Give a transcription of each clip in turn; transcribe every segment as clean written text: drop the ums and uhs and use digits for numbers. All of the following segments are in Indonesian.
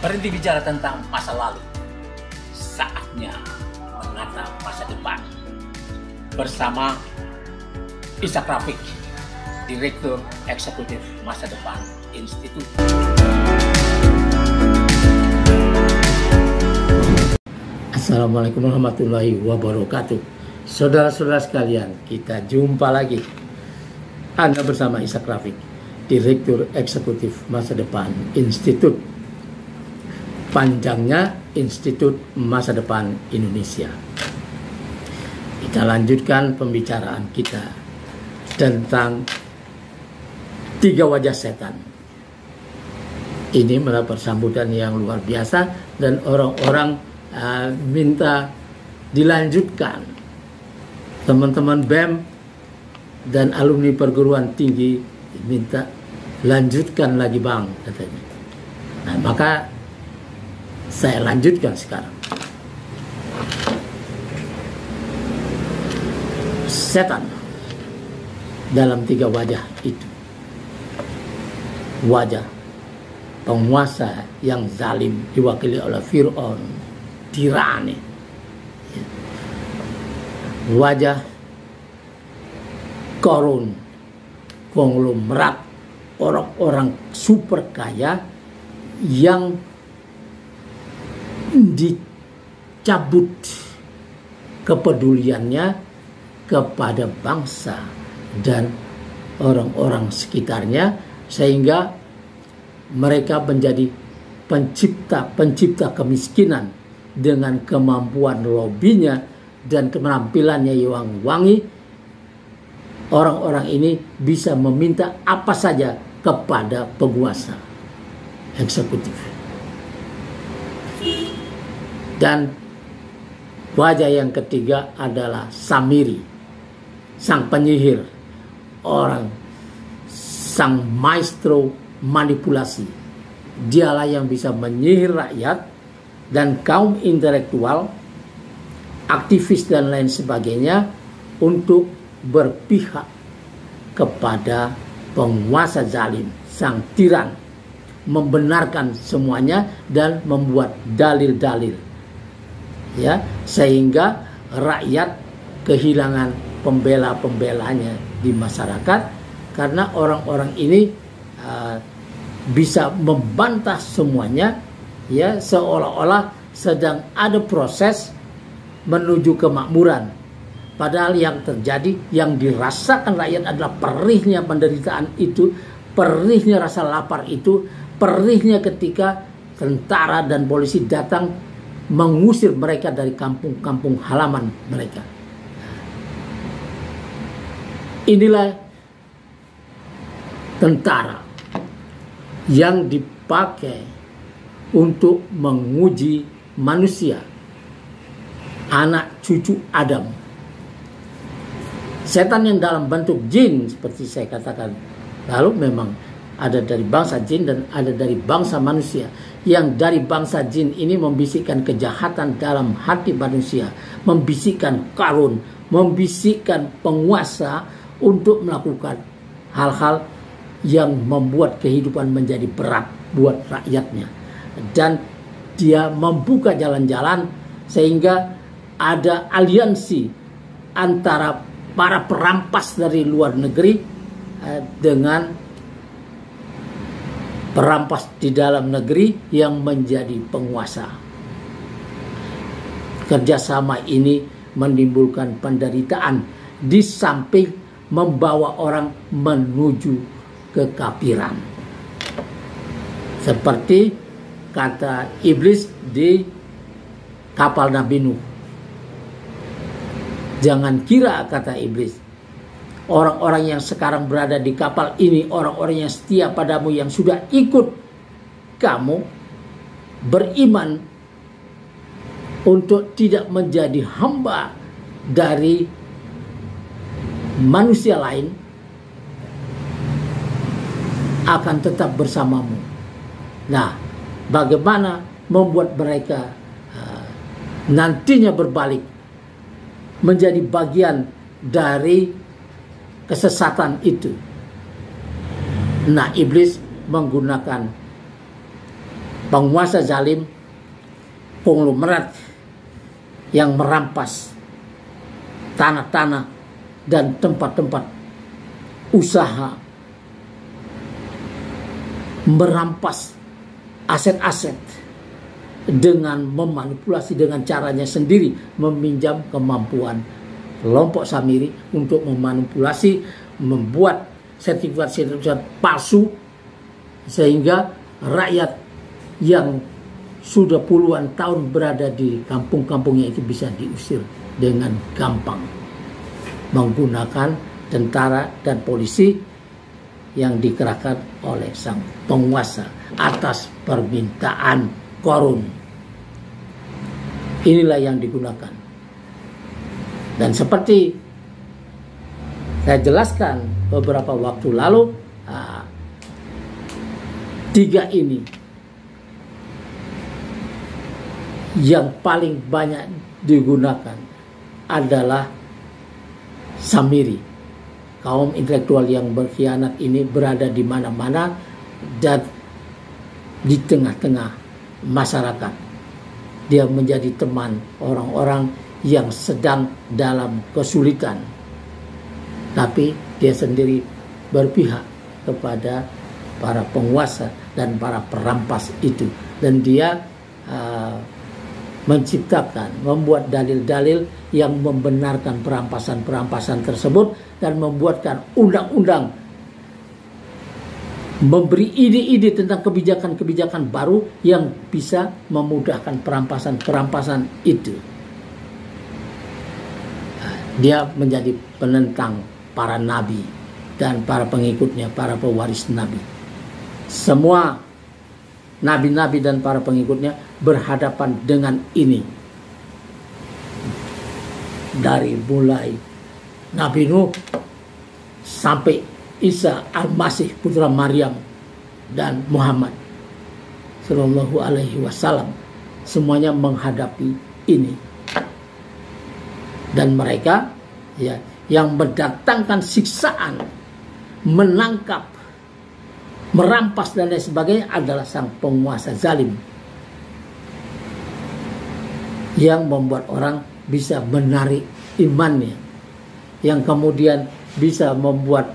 Berhenti bicara tentang masa lalu. Saatnya menatap masa depan. Bersama Ishak Rafiq, Direktur Eksekutif Masa Depan Institut. Assalamualaikum warahmatullahi wabarakatuh. Saudara-saudara sekalian, kita jumpa lagi. Anda bersama Ishak Rafiq, Direktur Eksekutif Masa Depan Institut. Panjangnya Institut Masa Depan Indonesia. Kita lanjutkan pembicaraan kita tentang 3 wajah setan. Ini mendapat sambutan yang luar biasa dan orang-orang minta dilanjutkan. Teman-teman BEM dan alumni perguruan tinggi minta lanjutkan lagi bang, katanya. Nah, maka saya lanjutkan sekarang. Setan dalam 3 wajah itu. Wajah penguasa yang zalim diwakili oleh Fir'aun, tirani. Wajah korun, konglomerat, orang-orang super kaya yang dicabut kepeduliannya kepada bangsa dan orang-orang sekitarnya, sehingga mereka menjadi pencipta kemiskinan dengan kemampuan lobinya dan keterampilannya yang wangi. Orang-orang ini bisa meminta apa saja kepada penguasa eksekutif. Dan wajah yang ketiga adalah Samiri, sang penyihir, sang maestro manipulasi. Dialah yang bisa menyihir rakyat dan kaum intelektual, aktivis dan lain sebagainya untuk berpihak kepada penguasa zalim, sang tiran, membenarkan semuanya dan membuat dalil-dalil, ya, sehingga rakyat kehilangan pembela-pembelanya di masyarakat karena orang-orang ini bisa membantah semuanya, ya, seolah-olah sedang ada proses menuju kemakmuran. Padahal yang terjadi, yang dirasakan rakyat adalah perihnya penderitaan itu, perihnya rasa lapar itu, perihnya ketika tentara dan polisi datang mengusir mereka dari kampung-kampung halaman mereka. Inilah tentara yang dipakai untuk menguji manusia, anak cucu Adam. Setan yang dalam bentuk jin, seperti saya katakan lalu, memang ada dari bangsa jin dan ada dari bangsa manusia. Yang dari bangsa jin ini membisikkan kejahatan dalam hati manusia, membisikkan karun, membisikkan penguasa untuk melakukan hal-hal yang membuat kehidupan menjadi berat buat rakyatnya. Dan dia membuka jalan-jalan sehingga ada aliansi antara para perampas dari luar negeri dengan perampas di dalam negeri yang menjadi penguasa. Kerjasama ini menimbulkan penderitaan di samping membawa orang menuju kekafiran. Seperti kata iblis di kapal Nabi Nuh. Jangan kira, kata iblis, orang-orang yang sekarang berada di kapal ini, orang-orang yang setia padamu, yang sudah ikut kamu beriman untuk tidak menjadi hamba dari manusia lain, akan tetap bersamamu. Nah, bagaimana membuat mereka nantinya berbalik menjadi bagian dari kesesatan itu? Nah, iblis menggunakan penguasa zalim, konglomerat yang merampas tanah-tanah dan tempat-tempat usaha, merampas aset-aset dengan memanipulasi dengan caranya sendiri, meminjam kemampuan kelompok Samiri untuk memanipulasi, membuat sertifikat-sertifikat palsu, sehingga rakyat yang sudah puluhan tahun berada di kampung-kampungnya itu bisa diusir dengan gampang menggunakan tentara dan polisi yang dikerahkan oleh sang penguasa atas permintaan korun. Inilah yang digunakan. Dan seperti saya jelaskan beberapa waktu lalu, tiga ini yang paling banyak digunakan adalah Samiri. Kaum intelektual yang berkhianat ini berada di mana-mana dan di tengah-tengah masyarakat. Dia menjadi teman orang-orang yang sedang dalam kesulitan, tapi dia sendiri berpihak kepada para penguasa dan para perampas itu, dan dia menciptakan, membuat dalil-dalil yang membenarkan perampasan-perampasan tersebut dan membuatkan undang-undang, memberi ide-ide tentang kebijakan-kebijakan baru yang bisa memudahkan perampasan-perampasan itu. Dia menjadi penentang para nabi dan para pengikutnya, para pewaris nabi. Semua nabi-nabi dan para pengikutnya berhadapan dengan ini. Dari mulai Nabi Nuh sampai Isa Al-Masih putra Maryam dan Muhammad Sallallahu Alaihi Wasallam, semuanya menghadapi ini. Dan mereka ya yang mendatangkan siksaan, menangkap, merampas dan lain sebagainya adalah sang penguasa zalim yang membuat orang bisa menarik imannya, yang kemudian bisa membuat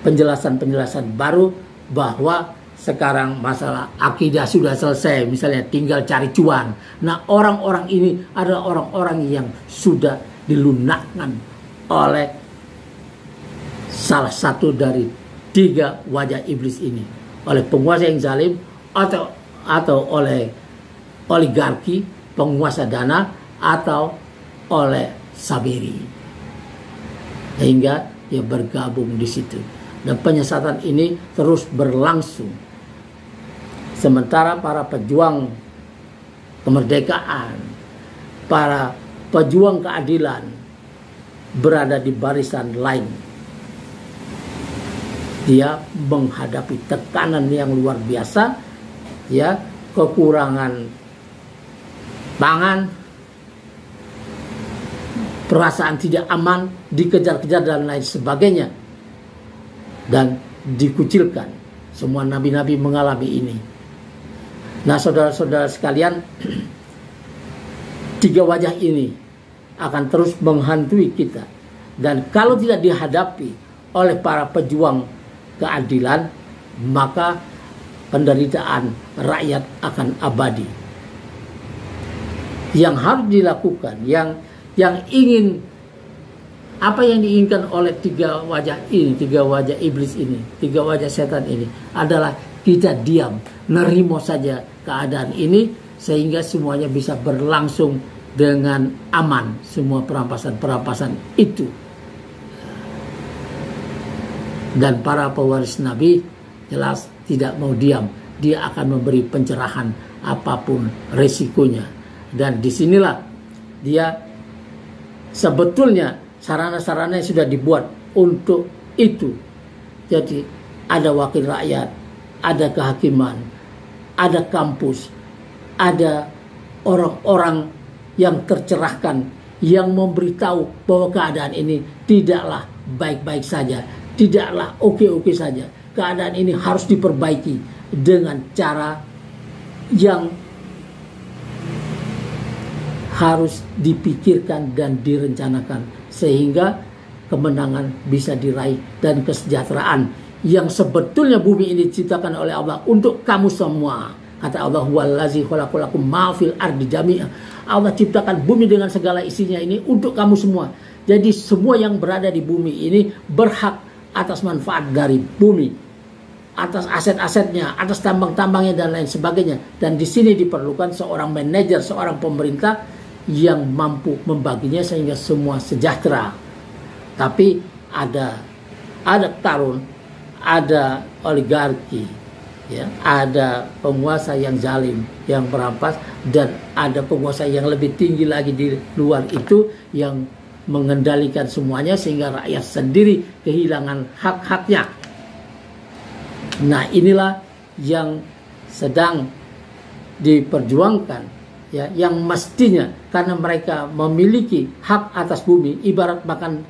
penjelasan-penjelasan baru bahwa sekarang masalah akidah sudah selesai, misalnya tinggal cari cuan. Nah, orang-orang ini adalah orang-orang yang sudah dilunakkan oleh salah satu dari tiga wajah iblis ini, oleh penguasa yang zalim atau oleh oligarki, penguasa dana, atau oleh Samiri, sehingga dia bergabung di situ. Dan penyesatan ini terus berlangsung, sementara para pejuang kemerdekaan, para pejuang keadilan berada di barisan lain. Dia menghadapi tekanan yang luar biasa, ya, kekurangan pangan, perasaan tidak aman, dikejar-kejar dan lain sebagainya, dan dikucilkan. Semua nabi-nabi mengalami ini. Nah, saudara-saudara sekalian, tiga wajah ini akan terus menghantui kita, dan kalau tidak dihadapi oleh para pejuang keadilan, maka penderitaan rakyat akan abadi. Yang harus dilakukan, yang ingin, apa yang diinginkan oleh tiga wajah ini, tiga wajah iblis ini, tiga wajah setan ini, adalah kita diam, nerimo saja keadaan ini, sehingga semuanya bisa berlangsung dengan aman, semua perampasan-perampasan itu. Dan para pewaris Nabi jelas tidak mau diam, dia akan memberi pencerahan apapun resikonya. Dan disinilah dia sebetulnya sarana-sarana yang sudah dibuat untuk itu. Jadi ada wakil rakyat, ada kehakiman, ada kampus, ada orang-orang yang tercerahkan, yang memberitahu bahwa keadaan ini tidaklah baik-baik saja, tidaklah oke-oke saja. Keadaan ini harus diperbaiki dengan cara yang harus dipikirkan dan direncanakan sehingga kemenangan bisa diraih dan kesejahteraan yang sebetulnya bumi ini diciptakan oleh Allah untuk kamu semua. Kata Allah, wallazi khalaqalakum ma fil ardi jami'a. Allah ciptakan bumi dengan segala isinya ini untuk kamu semua. Jadi semua yang berada di bumi ini berhak atas manfaat dari bumi, atas aset-asetnya, atas tambang-tambangnya dan lain sebagainya. Dan di sini diperlukan seorang manajer, seorang pemerintah yang mampu membaginya sehingga semua sejahtera. Tapi ada tarun, ada oligarki, ya, ada penguasa yang zalim, yang merampas, dan ada penguasa yang lebih tinggi lagi di luar itu yang mengendalikan semuanya sehingga rakyat sendiri kehilangan hak-haknya. Nah, inilah yang sedang diperjuangkan, ya, yang mestinya karena mereka memiliki hak atas bumi, ibarat makan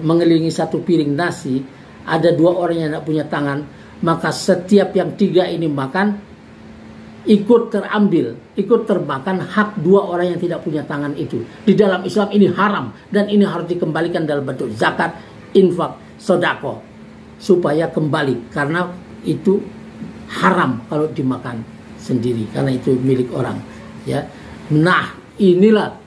mengelilingi satu piring nasi, ada dua orang yang tidak punya tangan, maka setiap yang tiga ini makan ikut termakan hak dua orang yang tidak punya tangan itu. Di dalam Islam ini haram dan ini harus dikembalikan dalam bentuk zakat, infak, sedekah supaya kembali, karena itu haram kalau dimakan sendiri karena itu milik orang, ya. Nah, inilah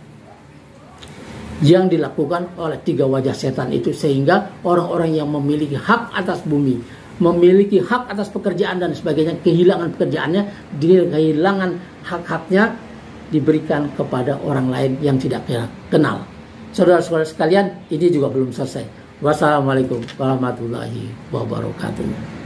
yang dilakukan oleh tiga wajah setan itu sehingga orang-orang yang memiliki hak atas bumi, memiliki hak atas pekerjaan dan sebagainya, kehilangan pekerjaannya, kehilangan hak-haknya, diberikan kepada orang lain yang tidak kenal. Saudara-saudara sekalian, ini juga belum selesai. Wassalamualaikum warahmatullahi wabarakatuh.